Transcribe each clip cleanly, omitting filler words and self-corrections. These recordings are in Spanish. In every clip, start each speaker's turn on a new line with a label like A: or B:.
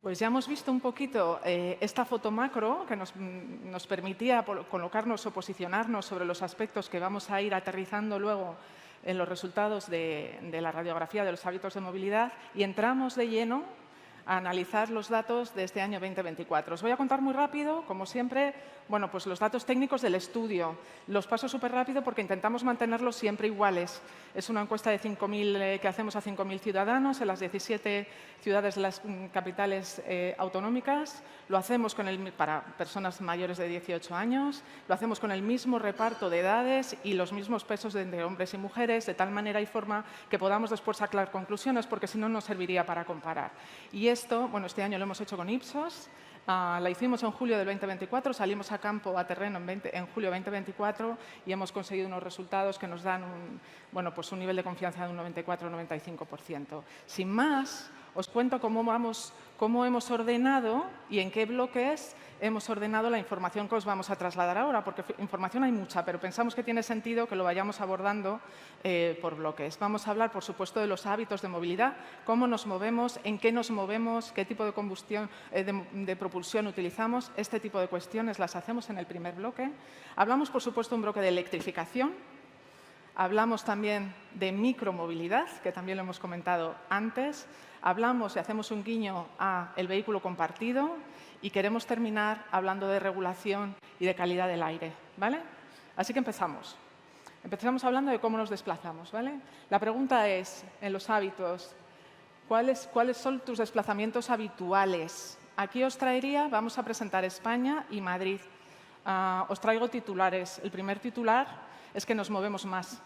A: Pues ya hemos visto un poquito esta foto macro que nos permitía colocarnos o posicionarnos sobre los aspectos que vamos a ir aterrizando luego en los resultados de la radiografía de los hábitos de movilidad, y entramos de lleno a analizar los datos de este año 2024. Os voy a contar muy rápido, como siempre, bueno, pues los datos técnicos del estudio. Los paso súper rápido porque intentamos mantenerlos siempre iguales. Es una encuesta de 5.000 que hacemos a 5.000 ciudadanos en las 17 ciudades de las capitales autonómicas. Lo hacemos para personas mayores de 18 años. Lo hacemos con el mismo reparto de edades y los mismos pesos de hombres y mujeres, de tal manera y forma que podamos después sacar conclusiones, porque si no, no serviría para comparar. Y esto, bueno, este año lo hemos hecho con Ipsos. La hicimos en julio del 2024, salimos a campo, a terreno en julio 2024 y hemos conseguido unos resultados que nos dan pues un nivel de confianza de un 94-95%. Sin más, os cuento cómo hemos ordenado y en qué bloques hemos ordenado la información que os vamos a trasladar ahora, porque información hay mucha, pero pensamos que tiene sentido que lo vayamos abordando por bloques. Vamos a hablar, por supuesto, de los hábitos de movilidad, cómo nos movemos, en qué nos movemos, qué tipo de combustión, de propulsión utilizamos. Este tipo de cuestiones las hacemos en el primer bloque. Hablamos, por supuesto, de un bloque de electrificación. Hablamos también de micromovilidad, que también lo hemos comentado antes. Hablamos y hacemos un guiño al vehículo compartido y queremos terminar hablando de regulación y de calidad del aire, ¿vale? Así que empezamos. Empezamos hablando de cómo nos desplazamos, ¿vale? La pregunta es, en los hábitos, ¿cuáles son tus desplazamientos habituales? Aquí os traería, vamos a presentar España y Madrid. Os traigo titulares. El primer titular es que nos movemos más.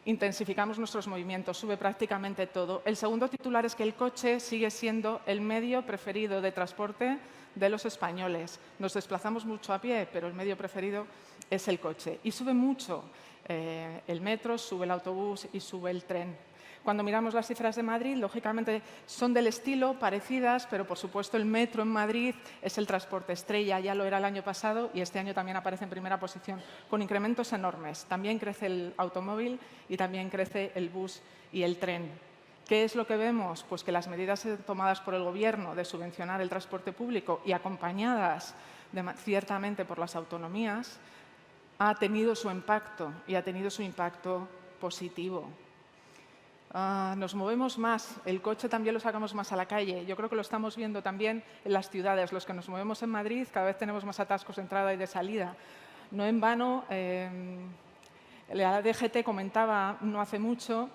A: Intensificamos nuestros movimientos, sube prácticamente todo. El segundo titular es que el coche sigue siendo el medio preferido de transporte de los españoles. Nos desplazamos mucho a pie, pero el medio preferido es el coche. Y sube mucho el metro, sube el autobús y sube el tren. Cuando miramos las cifras de Madrid, lógicamente son del estilo, parecidas, pero por supuesto el metro en Madrid es el transporte estrella, ya lo era el año pasado y este año también aparece en primera posición, con incrementos enormes. También crece el automóvil y también crece el bus y el tren. ¿Qué es lo que vemos? Pues que las medidas tomadas por el Gobierno de subvencionar el transporte público y acompañadas ciertamente por las autonomías, ha tenido su impacto y ha tenido su impacto positivo. Nos movemos más, el coche también lo sacamos más a la calle. Yo creo que lo estamos viendo también en las ciudades. Los que nos movemos en Madrid cada vez tenemos más atascos de entrada y de salida. No en vano, la DGT comentaba no hace mucho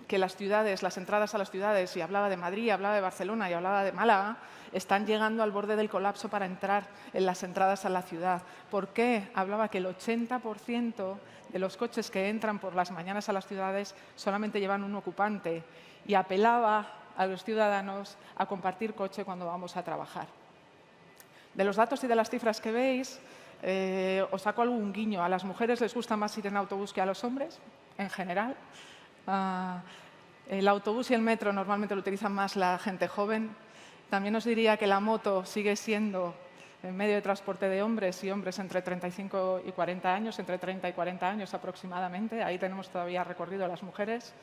A: que las entradas a las ciudades, y hablaba de Madrid, hablaba de Barcelona y hablaba de Málaga, están llegando al borde del colapso para entrar en las entradas a la ciudad. ¿Por qué? Hablaba que el 80% de los coches que entran por las mañanas a las ciudades solamente llevan un ocupante y apelaba a los ciudadanos a compartir coche cuando vamos a trabajar. De los datos y de las cifras que veis, os saco algún guiño. A las mujeres les gusta más ir en autobús que a los hombres, en general. El autobús y el metro normalmente lo utilizan más la gente joven. También os diría que la moto sigue siendo el medio de transporte de hombres y hombres entre 35 y 40 años, entre 30 y 40 años aproximadamente. Ahí tenemos todavía recorrido a las mujeres.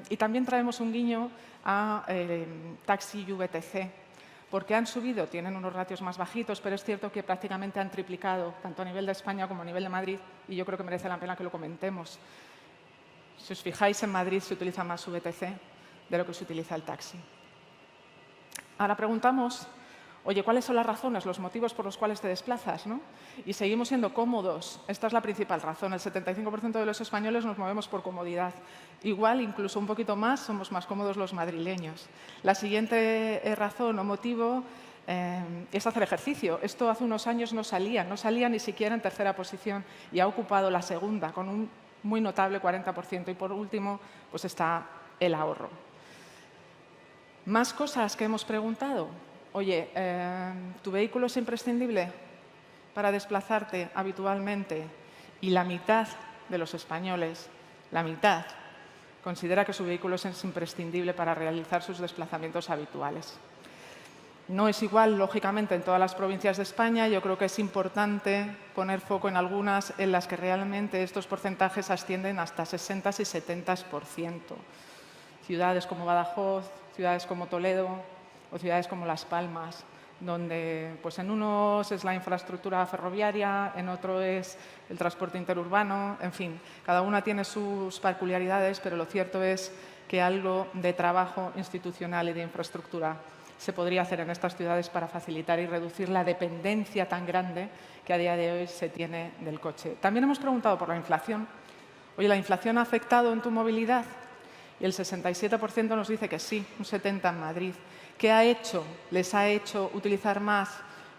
A: Y también traemos un guiño a taxi y VTC, porque han subido, tienen unos ratios más bajitos, pero es cierto que prácticamente han triplicado, tanto a nivel de España como a nivel de Madrid, y yo creo que merece la pena que lo comentemos. Si os fijáis, en Madrid se utiliza más VTC de lo que se utiliza el taxi. Ahora preguntamos, oye, ¿cuáles son las razones, los motivos por los cuales te desplazas, ¿no? Y seguimos siendo cómodos. Esta es la principal razón. El 75% de los españoles nos movemos por comodidad. Igual, incluso un poquito más, somos más cómodos los madrileños. La siguiente razón o motivo es hacer ejercicio. Esto hace unos años no salía ni siquiera en tercera posición y ha ocupado la segunda con un muy notable 40%. Y por último, pues está el ahorro. Más cosas que hemos preguntado. Oye, ¿tu vehículo es imprescindible para desplazarte habitualmente? Y la mitad de los españoles, la mitad, considera que su vehículo es imprescindible para realizar sus desplazamientos habituales. No es igual, lógicamente, en todas las provincias de España. Yo creo que es importante poner foco en algunas en las que realmente estos porcentajes ascienden hasta 60 y 70%. Ciudades como Badajoz, ciudades como Toledo, o ciudades como Las Palmas, donde pues en unos es la infraestructura ferroviaria, en otro es el transporte interurbano, en fin, cada una tiene sus peculiaridades, pero lo cierto es que algo de trabajo institucional y de infraestructura se podría hacer en estas ciudades para facilitar y reducir la dependencia tan grande que a día de hoy se tiene del coche. También hemos preguntado por la inflación. Oye, ¿la inflación ha afectado en tu movilidad? Y el 67% nos dice que sí, un 70% en Madrid. ¿Qué ha hecho? Les ha hecho utilizar más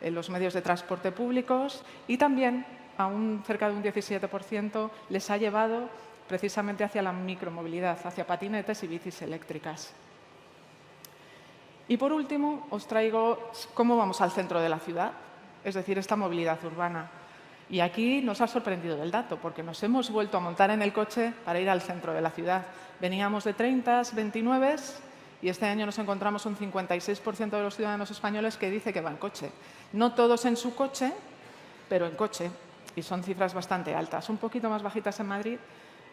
A: los medios de transporte públicos y también, aún cerca de un 17%, les ha llevado precisamente hacia la micromovilidad, hacia patinetes y bicis eléctricas. Y por último, os traigo cómo vamos al centro de la ciudad, es decir, esta movilidad urbana. Y aquí nos ha sorprendido el dato, porque nos hemos vuelto a montar en el coche para ir al centro de la ciudad. Veníamos de 30, 29 y este año nos encontramos un 56% de los ciudadanos españoles que dice que va en coche. No todos en su coche, pero en coche. Y son cifras bastante altas, un poquito más bajitas en Madrid,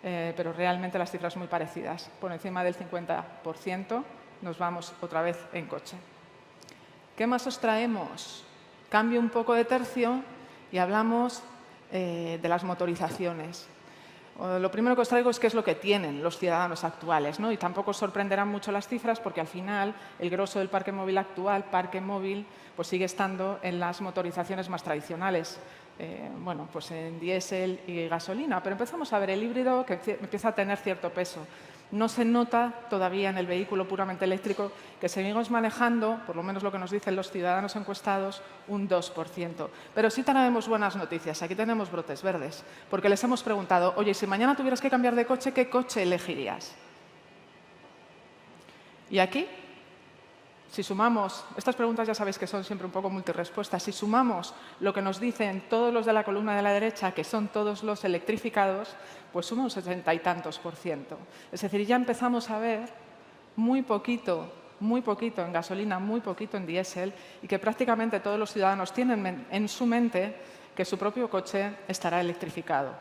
A: pero realmente las cifras muy parecidas. Por encima del 50% nos vamos otra vez en coche. ¿Qué más os traemos? Cambio un poco de tercio y hablamos de las motorizaciones. Lo primero que os traigo es qué es lo que tienen los ciudadanos actuales, ¿no? Y tampoco os sorprenderán mucho las cifras porque al final el grosso del parque móvil actual, parque móvil, pues sigue estando en las motorizaciones más tradicionales. Bueno, pues en diésel y gasolina, pero empezamos a ver el híbrido que empieza a tener cierto peso. No se nota todavía en el vehículo puramente eléctrico que seguimos manejando, por lo menos lo que nos dicen los ciudadanos encuestados, un 2%. Pero sí tenemos buenas noticias. Aquí tenemos brotes verdes, porque les hemos preguntado, oye, si mañana tuvieras que cambiar de coche, ¿qué coche elegirías? Y aquí, si sumamos, estas preguntas ya sabéis que son siempre un poco multirespuestas, si sumamos lo que nos dicen todos los de la columna de la derecha, que son todos los electrificados, pues suma un 70 y tantos %. Es decir, ya empezamos a ver muy poquito en gasolina, muy poquito en diésel, y que prácticamente todos los ciudadanos tienen en su mente que su propio coche estará electrificado.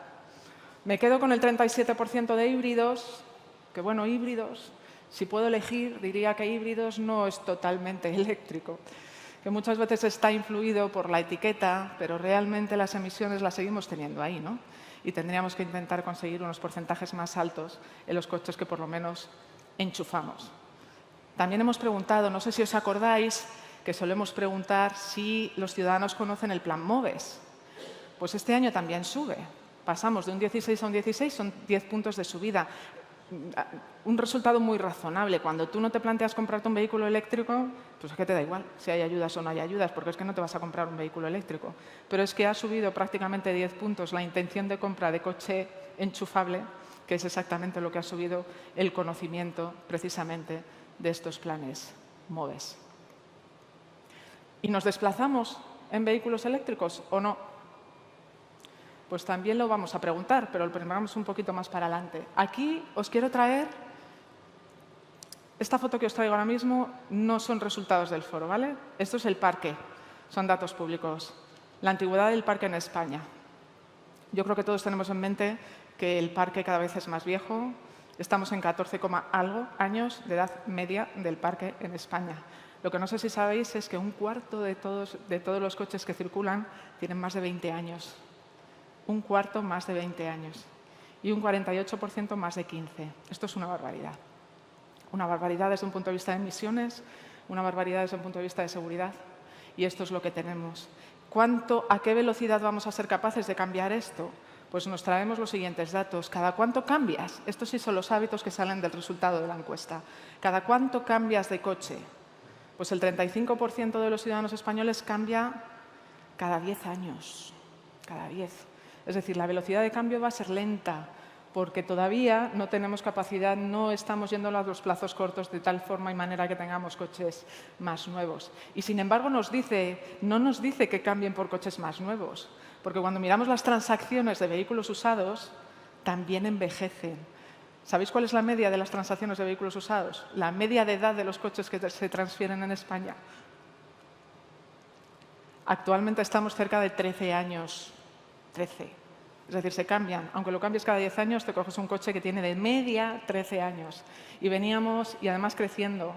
A: Me quedo con el 37% de híbridos, que bueno, híbridos. Si puedo elegir, diría que híbridos no es totalmente eléctrico, que muchas veces está influido por la etiqueta, pero realmente las emisiones las seguimos teniendo ahí, ¿no? Y tendríamos que intentar conseguir unos porcentajes más altos en los coches que por lo menos enchufamos. También hemos preguntado, no sé si os acordáis, que solemos preguntar si los ciudadanos conocen el Plan MOVES. Pues este año también sube. Pasamos de un 16 a un 16, son 10 puntos de subida. Un resultado muy razonable. Cuando tú no te planteas comprarte un vehículo eléctrico, pues es que te da igual si hay ayudas o no hay ayudas, porque es que no te vas a comprar un vehículo eléctrico. Pero es que ha subido prácticamente 10 puntos la intención de compra de coche enchufable, que es exactamente lo que ha subido el conocimiento precisamente de estos planes MOVES. ¿Y nos desplazamos en vehículos eléctricos o no? Pues también lo vamos a preguntar, pero lo preparamos un poquito más para adelante. Aquí os quiero traer, esta foto que os traigo ahora mismo no son resultados del foro, ¿vale? Esto es el parque, son datos públicos. La antigüedad del parque en España. Yo creo que todos tenemos en mente que el parque cada vez es más viejo. Estamos en 14, algo años de edad media del parque en España. Lo que no sé si sabéis es que un cuarto de todos los coches que circulan tienen más de 20 años. Un cuarto más de 20 años y un 48% más de 15. Esto es una barbaridad. Una barbaridad desde un punto de vista de emisiones, una barbaridad desde un punto de vista de seguridad. Y esto es lo que tenemos. ¿A qué velocidad vamos a ser capaces de cambiar esto? Pues nos traemos los siguientes datos. ¿Cada cuánto cambias? Estos sí son los hábitos que salen del resultado de la encuesta. ¿Cada cuánto cambias de coche? Pues el 35% de los ciudadanos españoles cambia cada 10 años. Cada 10. Es decir, la velocidad de cambio va a ser lenta, porque todavía no tenemos capacidad, no estamos yendo a los plazos cortos de tal forma y manera que tengamos coches más nuevos. Y sin embargo no nos dice que cambien por coches más nuevos, porque cuando miramos las transacciones de vehículos usados, también envejecen. ¿Sabéis cuál es la media de las transacciones de vehículos usados? La media de edad de los coches que se transfieren en España. Actualmente estamos cerca de 13 años. 13. Es decir, se cambian. Aunque lo cambies cada 10 años, te coges un coche que tiene de media 13 años. Y veníamos, y además creciendo.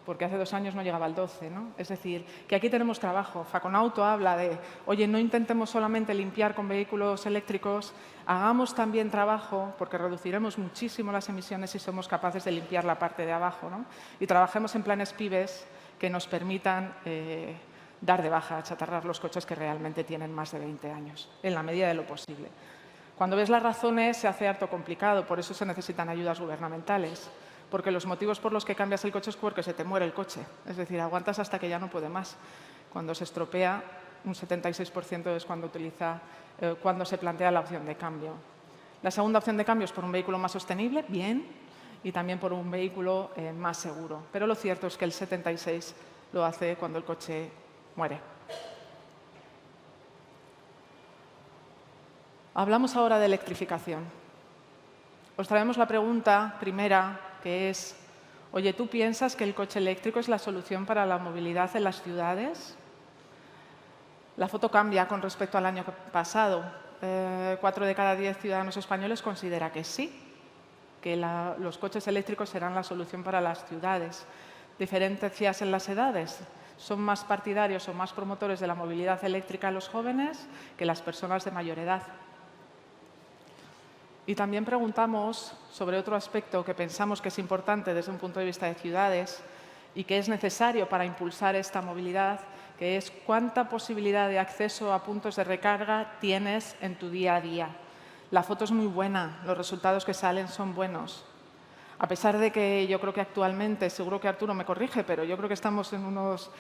A: porque hace 2 años no llegaba al 12, ¿no? Es decir, que aquí tenemos trabajo. Faconauto habla de, oye, no intentemos solamente limpiar con vehículos eléctricos, hagamos también trabajo, porque reduciremos muchísimo las emisiones si somos capaces de limpiar la parte de abajo, ¿no? Y trabajemos en planes PIBES que nos permitan dar de baja, achatarrar los coches que realmente tienen más de 20 años, en la medida de lo posible. Cuando ves las razones se hace harto complicado, por eso se necesitan ayudas gubernamentales. Porque los motivos por los que cambias el coche es porque se te muere el coche. Es decir, aguantas hasta que ya no puede más. Cuando se estropea, un 76% es cuando se plantea la opción de cambio. La segunda opción de cambio es por un vehículo más sostenible, bien, y también por un vehículo más seguro. Pero lo cierto es que el 76% lo hace cuando el coche muere. Hablamos ahora de electrificación. Os traemos la pregunta primera, que es, oye, ¿tú piensas que el coche eléctrico es la solución para la movilidad en las ciudades? La foto cambia con respecto al año pasado. 4 de cada 10 ciudadanos españoles considera que sí, que los coches eléctricos serán la solución para las ciudades. Diferencias en las edades. Son más partidarios o más promotores de la movilidad eléctrica los jóvenes que las personas de mayor edad. Y también preguntamos sobre otro aspecto que pensamos que es importante desde un punto de vista de ciudades y que es necesario para impulsar esta movilidad, que es cuánta posibilidad de acceso a puntos de recarga tienes en tu día a día. La foto es muy buena, los resultados que salen son buenos. A pesar de que yo creo que actualmente, seguro que Arturo me corrige, pero yo creo que estamos en unos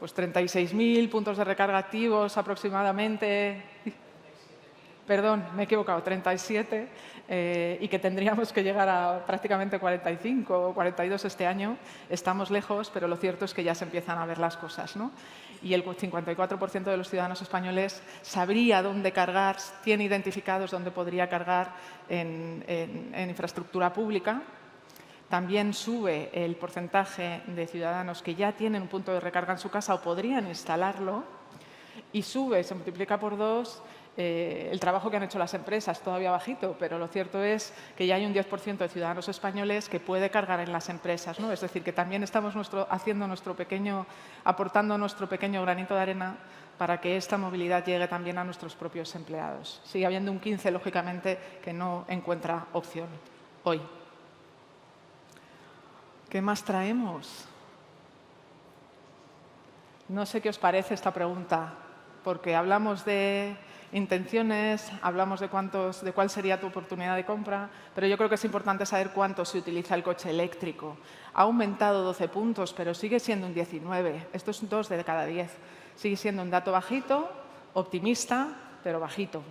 A: 36.000 puntos de recarga activos aproximadamente. Perdón, me he equivocado, 37, y que tendríamos que llegar a prácticamente 45 o 42 este año. Estamos lejos, pero lo cierto es que ya se empiezan a ver las cosas, ¿no? Y el 54% de los ciudadanos españoles sabría dónde cargar, tiene identificados dónde podría cargar en infraestructura pública. También sube el porcentaje de ciudadanos que ya tienen un punto de recarga en su casa o podrían instalarlo. Y sube, se multiplica por 2 el trabajo que han hecho las empresas, todavía bajito, pero lo cierto es que ya hay un 10% de ciudadanos españoles que puede cargar en las empresas, ¿no? Es decir, que también estamos aportando nuestro pequeño granito de arena para que esta movilidad llegue también a nuestros propios empleados. Sigue habiendo un 15%, lógicamente, que no encuentra opción hoy. ¿Qué más traemos? No sé qué os parece esta pregunta, porque hablamos de intenciones, hablamos de cuál sería tu oportunidad de compra, pero yo creo que es importante saber cuánto se utiliza el coche eléctrico. Ha aumentado 12 puntos, pero sigue siendo un 19. Esto es 2 de cada 10. Sigue siendo un dato bajito, optimista, pero bajito.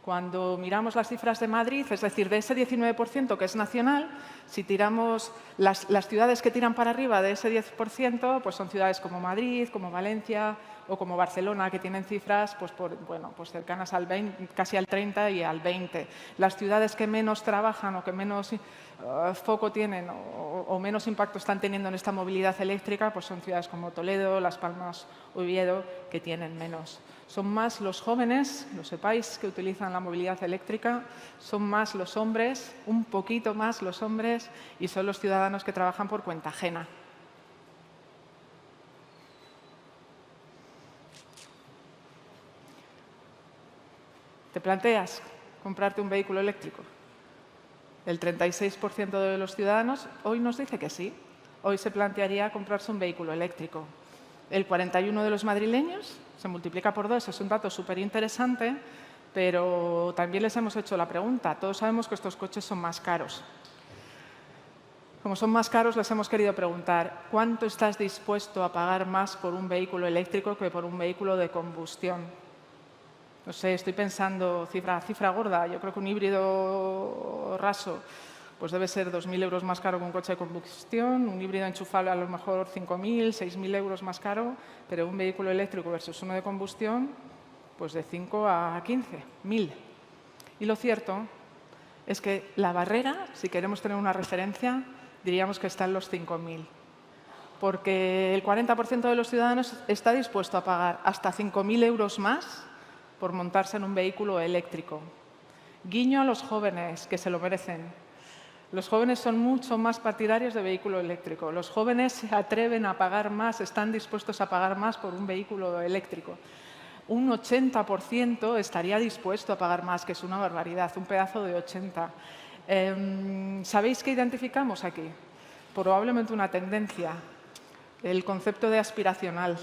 A: Cuando miramos las cifras de Madrid, es decir, de ese 19% que es nacional, si tiramos las ciudades que tiran para arriba de ese 10%, pues son ciudades como Madrid, como Valencia o como Barcelona, que tienen cifras pues cercanas al 20, casi al 30 y al 20. Las ciudades que menos trabajan o que menos foco tienen o menos impacto están teniendo en esta movilidad eléctrica, pues son ciudades como Toledo, Las Palmas, Oviedo, que tienen menos. Son más los jóvenes, lo sepáis, que utilizan la movilidad eléctrica, son más los hombres, un poquito más los hombres, y son los ciudadanos que trabajan por cuenta ajena. ¿Te planteas comprarte un vehículo eléctrico? El 36% de los ciudadanos hoy nos dice que sí. Hoy se plantearía comprarse un vehículo eléctrico. El 41% de los madrileños se multiplica por 2. Es un dato súper interesante, pero también les hemos hecho la pregunta. Todos sabemos que estos coches son más caros. Como son más caros, les hemos querido preguntar, ¿cuánto estás dispuesto a pagar más por un vehículo eléctrico que por un vehículo de combustión? No sé, estoy pensando, cifra gorda, yo creo que un híbrido raso pues debe ser 2.000 euros más caro que un coche de combustión, un híbrido enchufable a lo mejor 5.000, 6.000 euros más caro, pero un vehículo eléctrico versus uno de combustión, pues de 5 a 15.000. Y lo cierto es que la barrera, si queremos tener una referencia, diríamos que está en los 5.000. Porque el 40% de los ciudadanos está dispuesto a pagar hasta 5.000 euros más por montarse en un vehículo eléctrico. Guiño a los jóvenes, que se lo merecen. Los jóvenes son mucho más partidarios de vehículo eléctrico. Los jóvenes se atreven a pagar más, están dispuestos a pagar más por un vehículo eléctrico. Un 80% estaría dispuesto a pagar más, que es una barbaridad, un pedazo de 80. ¿Sabéis qué identificamos aquí? Probablemente una tendencia, el concepto de aspiracional.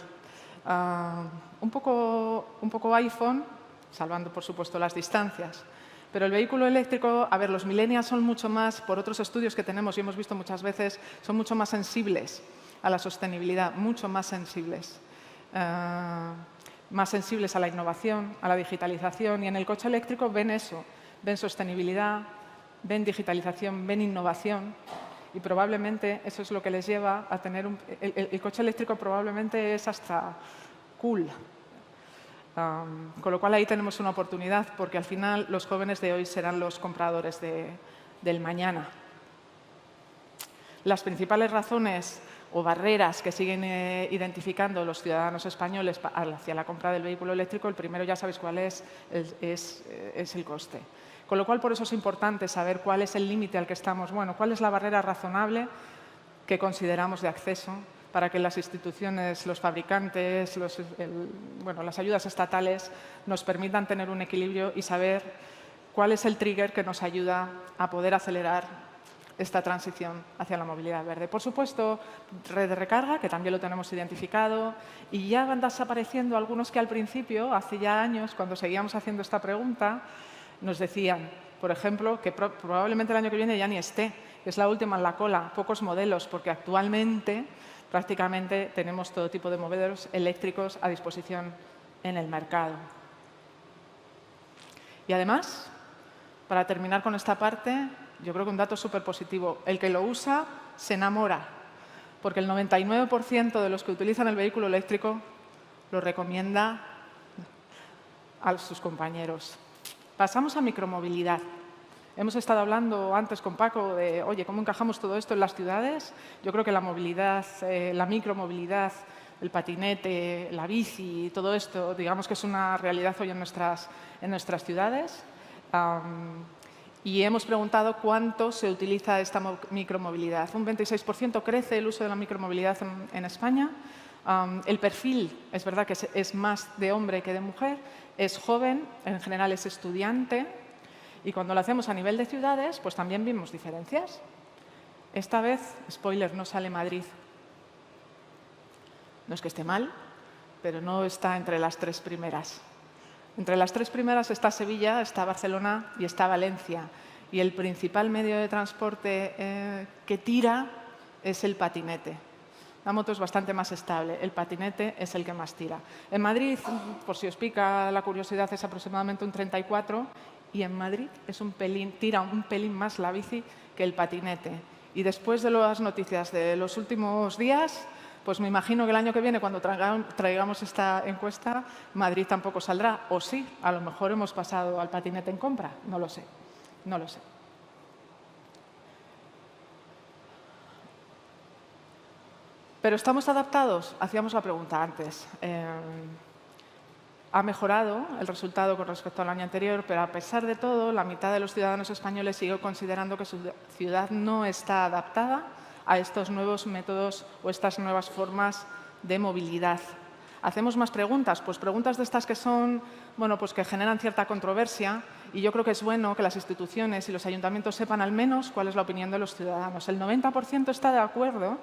A: Un poco iPhone, salvando por supuesto las distancias. Pero el vehículo eléctrico, a ver, los millennials son mucho más, por otros estudios que tenemos y hemos visto muchas veces, son mucho más sensibles a la sostenibilidad, mucho más sensibles. Más sensibles a la innovación, a la digitalización. Y en el coche eléctrico ven eso, ven sostenibilidad, ven digitalización, ven innovación. Y probablemente eso es lo que les lleva a tener el coche eléctrico probablemente es hasta cool. Con lo cual ahí tenemos una oportunidad, porque al final los jóvenes de hoy serán los compradores del mañana. Las principales razones o barreras que siguen identificando los ciudadanos españoles hacia la compra del vehículo eléctrico, el primero ya sabéis cuál es el coste. Con lo cual, por eso es importante saber cuál es el límite al que estamos, cuál es la barrera razonable que consideramos de acceso para que las instituciones, los fabricantes, las ayudas estatales nos permitan tener un equilibrio y saber cuál es el trigger que nos ayuda a poder acelerar esta transición hacia la movilidad verde. Por supuesto, red de recarga, que también lo tenemos identificado, y ya van desapareciendo algunos que al principio, hace ya años, cuando seguíamos haciendo esta pregunta, nos decían, por ejemplo, que probablemente el año que viene ya ni esté, que es la última en la cola, pocos modelos, porque actualmente prácticamente tenemos todo tipo de modelos eléctricos a disposición en el mercado. Y además, para terminar con esta parte, yo creo que un dato súper positivo, el que lo usa se enamora, porque el 99% de los que utilizan el vehículo eléctrico lo recomienda a sus compañeros. Pasamos a micromovilidad. Hemos estado hablando antes con Paco de, oye, ¿cómo encajamos todo esto en las ciudades? Yo creo que la movilidad, la micromovilidad, el patinete, la bici, todo esto, digamos que es una realidad hoy en nuestras ciudades. Y hemos preguntado cuánto se utiliza esta micromovilidad. Un 26% crece el uso de la micromovilidad en España. El perfil es verdad que es más de hombre que de mujer. Es joven, en general es estudiante. Y cuando lo hacemos a nivel de ciudades, pues también vimos diferencias. Esta vez, spoiler, no sale Madrid. No es que esté mal, pero no está entre las tres primeras. Entre las tres primeras está Sevilla, está Barcelona y está Valencia. Y el principal medio de transporte que tira es el patinete. La moto es bastante más estable, el patinete es el que más tira. En Madrid, por si os pica la curiosidad, es aproximadamente un 34%, y en Madrid tira un pelín más la bici que el patinete. Y después de las noticias de los últimos días, pues me imagino que el año que viene, cuando traigamos esta encuesta, Madrid tampoco saldrá. O sí, a lo mejor hemos pasado al patinete en compra. No lo sé. No lo sé. ¿Pero estamos adaptados? Hacíamos la pregunta antes. Ha mejorado el resultado con respecto al año anterior, pero a pesar de todo, la mitad de los ciudadanos españoles sigue considerando que su ciudad no está adaptada a estos nuevos métodos o estas nuevas formas de movilidad. ¿Hacemos más preguntas? Pues preguntas de estas que son, pues que generan cierta controversia, y yo creo que es bueno que las instituciones y los ayuntamientos sepan al menos cuál es la opinión de los ciudadanos. El 90% está de acuerdo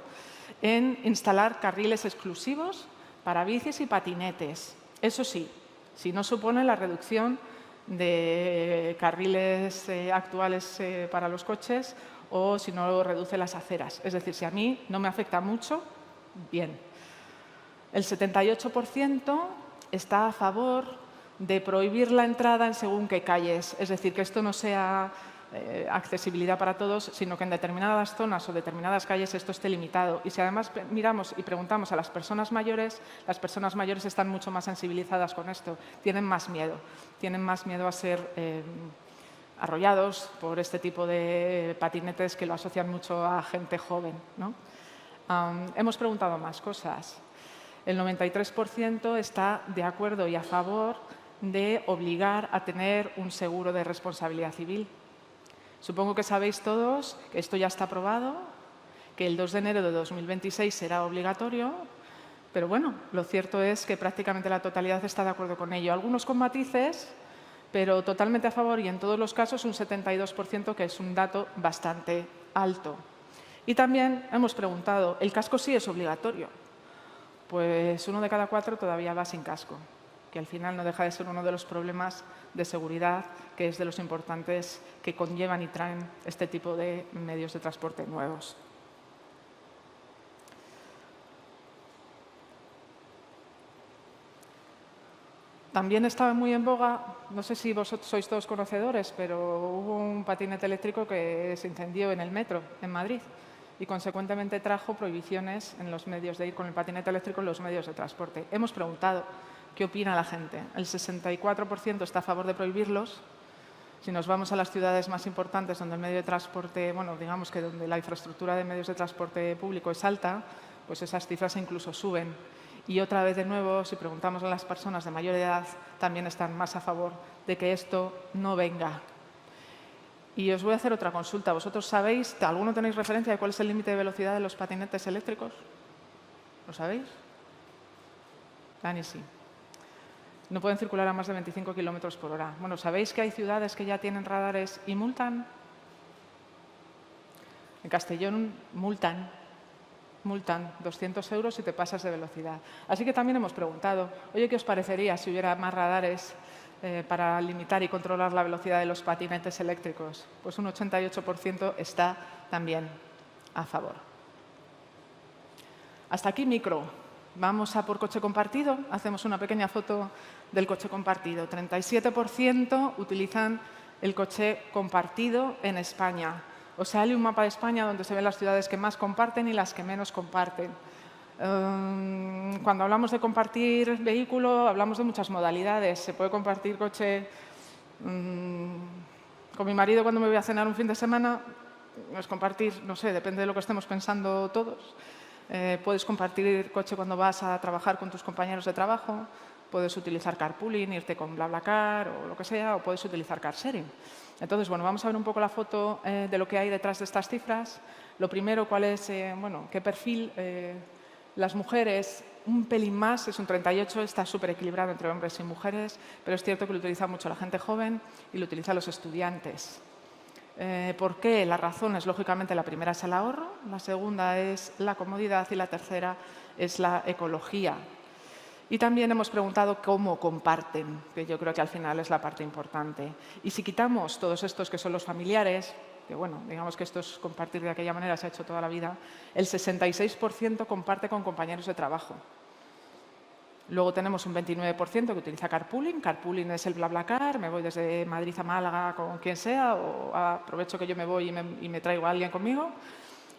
A: en instalar carriles exclusivos para bicis y patinetes. Eso sí, si no supone la reducción de carriles actuales para los coches o si no reduce las aceras. Es decir, si a mí no me afecta mucho, bien. El 78% está a favor de prohibir la entrada en según qué calles. Es decir, que esto no sea accesibilidad para todos, sino que en determinadas zonas o determinadas calles esto esté limitado. Y si además miramos y preguntamos a las personas mayores están mucho más sensibilizadas con esto, tienen más miedo a ser arrollados por este tipo de patinetes que lo asocian mucho a gente joven, ¿no? Hemos preguntado más cosas. El 93% está de acuerdo y a favor de obligar a tener un seguro de responsabilidad civil. Supongo que sabéis todos que esto ya está aprobado, que el 2 de enero de 2026 será obligatorio, pero bueno, lo cierto es que prácticamente la totalidad está de acuerdo con ello. Algunos con matices, pero totalmente a favor y en todos los casos un 72%, que es un dato bastante alto. Y también hemos preguntado, ¿el casco sí es obligatorio? Pues 1 de cada 4 todavía va sin casco, que al final no deja de ser uno de los problemas de seguridad, que es de los importantes que conllevan y traen este tipo de medios de transporte nuevos. También estaba muy en boga, no sé si vosotros sois todos conocedores, pero hubo un patinete eléctrico que se incendió en el metro, en Madrid, y consecuentemente trajo prohibiciones en los medios de ir con el patinete eléctrico en los medios de transporte. Hemos preguntado qué opina la gente. El 64% está a favor de prohibirlos. Si nos vamos a las ciudades más importantes donde el medio de transporte, bueno, digamos que donde la infraestructura de medios de transporte público es alta, pues esas cifras incluso suben. Y otra vez de nuevo, si preguntamos a las personas de mayor edad, también están más a favor de que esto no venga. Y os voy a hacer otra consulta. ¿Vosotros sabéis, alguno tenéis referencia de cuál es el límite de velocidad de los patinetes eléctricos? ¿Lo sabéis? Dani, sí. No pueden circular a más de 25 kilómetros por hora. Bueno, ¿sabéis que hay ciudades que ya tienen radares y multan? En Castellón multan 200 € si te pasas de velocidad. Así que también hemos preguntado, oye, ¿qué os parecería si hubiera más radares para limitar y controlar la velocidad de los patinetes eléctricos? Pues un 88% está también a favor. Hasta aquí micro. Vamos a por coche compartido. Hacemos una pequeña foto del coche compartido. 37% utilizan el coche compartido en España. Os sale un mapa de España donde se ven las ciudades que más comparten y las que menos comparten. Cuando hablamos de compartir vehículo, hablamos de muchas modalidades. Se puede compartir coche con mi marido cuando me voy a cenar un fin de semana. Es compartir, no sé, depende de lo que estemos pensando todos. Puedes compartir coche cuando vas a trabajar con tus compañeros de trabajo. Puedes utilizar carpooling, irte con BlaBlaCar o lo que sea, o puedes utilizar car sharing. Entonces, bueno, vamos a ver un poco la foto de lo que hay detrás de estas cifras. Lo primero, cuál es, qué perfil. Las mujeres, un pelín más, es un 38, está súper equilibrado entre hombres y mujeres, pero es cierto que lo utiliza mucho la gente joven y lo utilizan los estudiantes. ¿Por qué? La razón es, lógicamente, la primera es el ahorro, la segunda es la comodidad y la tercera es la ecología. Y también hemos preguntado cómo comparten, que yo creo que al final es la parte importante. Y si quitamos todos estos que son los familiares, que bueno, digamos que esto es compartir de aquella manera, se ha hecho toda la vida, el 66% comparte con compañeros de trabajo. Luego tenemos un 29% que utiliza carpooling. Carpooling es el BlaBlaCar, me voy desde Madrid a Málaga con quien sea, o aprovecho que yo me voy y me traigo a alguien conmigo.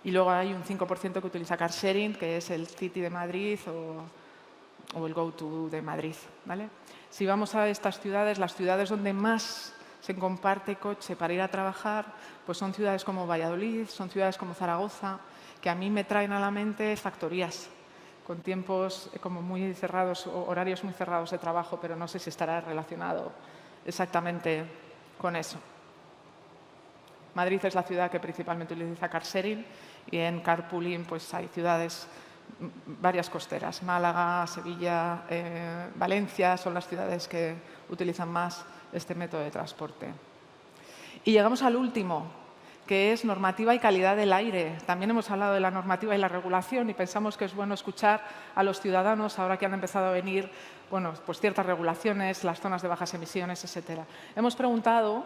A: Y luego hay un 5% que utiliza car sharing, que es el City de Madrid o el GoTo de Madrid, ¿vale? Si vamos a estas ciudades, las ciudades donde más se comparte coche para ir a trabajar, pues son ciudades como Valladolid, son ciudades como Zaragoza, que a mí me traen a la mente factorías con tiempos como muy cerrados, horarios muy cerrados de trabajo, pero no sé si estará relacionado exactamente con eso. Madrid es la ciudad que principalmente utiliza car sharing y en carpooling pues hay ciudades, varias costeras, Málaga, Sevilla, Valencia, son las ciudades que utilizan más este método de transporte. Y llegamos al último, que es normativa y calidad del aire. También hemos hablado de la normativa y la regulación y pensamos que es bueno escuchar a los ciudadanos ahora que han empezado a venir, bueno, pues ciertas regulaciones, las zonas de bajas emisiones, etcétera. Hemos preguntado,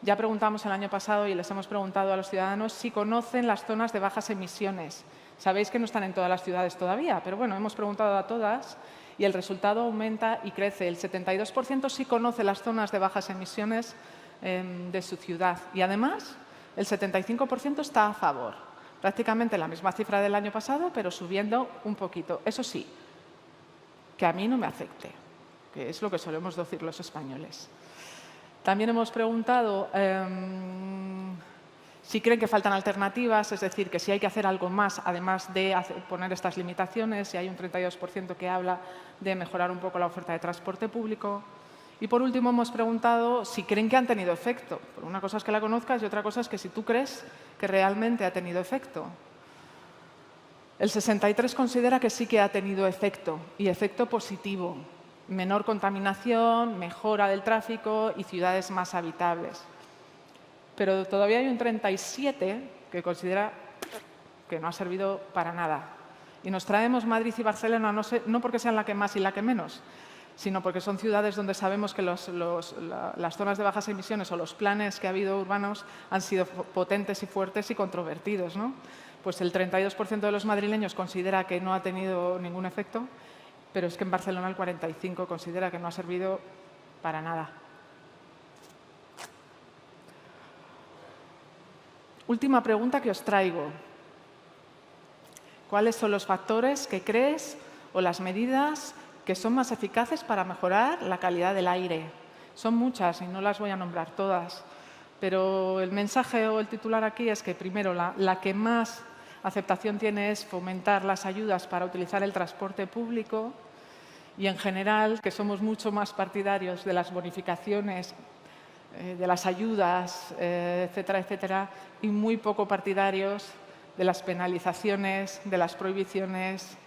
A: ya preguntamos el año pasado y les hemos preguntado a los ciudadanos si conocen las zonas de bajas emisiones. Sabéis que no están en todas las ciudades todavía, pero bueno, hemos preguntado a todas y el resultado aumenta y crece. El 72% sí conoce las zonas de bajas emisiones de su ciudad y además el 75% está a favor. Prácticamente la misma cifra del año pasado, pero subiendo un poquito. Eso sí, que a mí no me afecte, que es lo que solemos decir los españoles. También hemos preguntado si creen que faltan alternativas, es decir, que si hay que hacer algo más, además de poner estas limitaciones, y hay un 32% que habla de mejorar un poco la oferta de transporte público. Y por último hemos preguntado si creen que han tenido efecto. Una cosa es que la conozcas y otra cosa es que si tú crees que realmente ha tenido efecto. El 63% considera que sí que ha tenido efecto, y efecto positivo. Menor contaminación, mejora del tráfico y ciudades más habitables. Pero todavía hay un 37% que considera que no ha servido para nada. Y nos traemos Madrid y Barcelona no porque sean la que más y la que menos, sino porque son ciudades donde sabemos que las zonas de bajas emisiones o los planes que ha habido urbanos han sido potentes y fuertes y controvertidos, ¿no? Pues el 32% de los madrileños considera que no ha tenido ningún efecto, pero es que en Barcelona el 45% considera que no ha servido para nada. Última pregunta que os traigo. ¿Cuáles son los factores que crees o las medidas que son más eficaces para mejorar la calidad del aire? Son muchas y no las voy a nombrar todas, pero el mensaje o el titular aquí es que primero la que más aceptación tiene es fomentar las ayudas para utilizar el transporte público y en general que somos mucho más partidarios de las bonificaciones, de las ayudas, etcétera, etcétera, y muy poco partidarios de las penalizaciones, de las prohibiciones,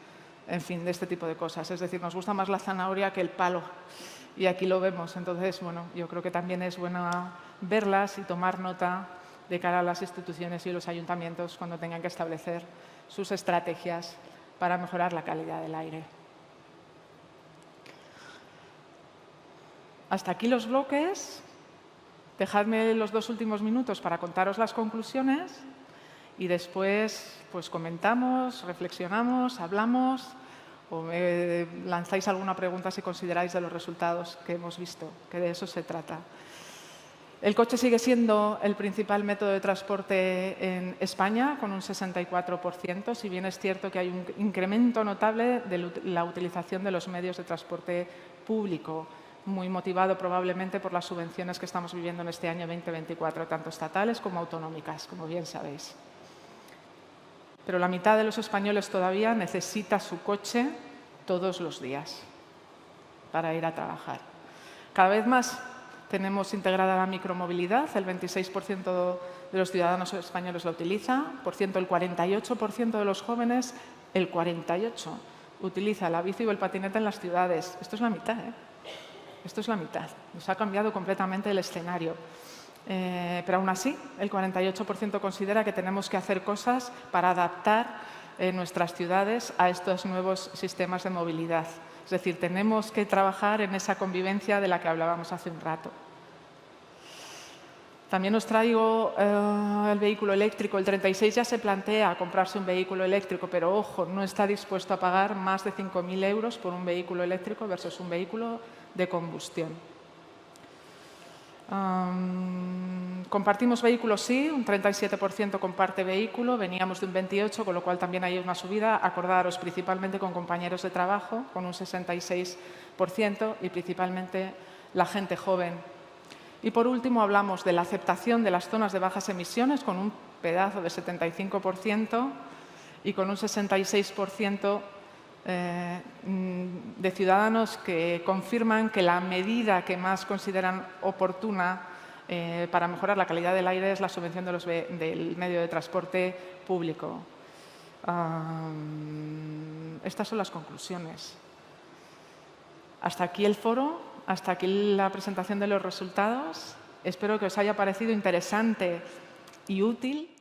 A: en fin, de este tipo de cosas. Es decir, nos gusta más la zanahoria que el palo y aquí lo vemos. Entonces, bueno, yo creo que también es bueno verlas y tomar nota de cara a las instituciones y los ayuntamientos cuando tengan que establecer sus estrategias para mejorar la calidad del aire. Hasta aquí los bloques. Dejadme los 2 últimos minutos para contaros las conclusiones y después pues comentamos, reflexionamos, hablamos o me lanzáis alguna pregunta si consideráis de los resultados que hemos visto, que de eso se trata. El coche sigue siendo el principal método de transporte en España, con un 64%, si bien es cierto que hay un incremento notable de la utilización de los medios de transporte público, muy motivado probablemente por las subvenciones que estamos viviendo en este año 2024, tanto estatales como autonómicas, como bien sabéis. Pero la mitad de los españoles todavía necesita su coche todos los días para ir a trabajar. Cada vez más tenemos integrada la micromovilidad, el 26% de los ciudadanos españoles la utiliza, por ciento el 48% de los jóvenes, el 48% utiliza la bici o el patinete en las ciudades. Esto es la mitad, ¿eh? Esto es la mitad. Nos ha cambiado completamente el escenario. Pero aún así, el 48% considera que tenemos que hacer cosas para adaptar nuestras ciudades a estos nuevos sistemas de movilidad. Es decir, tenemos que trabajar en esa convivencia de la que hablábamos hace un rato. También os traigo el vehículo eléctrico. El 36% ya se plantea comprarse un vehículo eléctrico, pero ojo, no está dispuesto a pagar más de 5.000 euros por un vehículo eléctrico versus un vehículo de combustión. Compartimos vehículos, sí, un 37% comparte vehículo, veníamos de un 28%, con lo cual también hay una subida. Acordaros principalmente con compañeros de trabajo, con un 66% y principalmente la gente joven. Y por último hablamos de la aceptación de las zonas de bajas emisiones con un pedazo de 75% y con un 66% de ciudadanos que confirman que la medida que más consideran oportuna para mejorar la calidad del aire es la subvención del medio de transporte público. Estas son las conclusiones. Hasta aquí el foro, hasta aquí la presentación de los resultados. Espero que os haya parecido interesante y útil.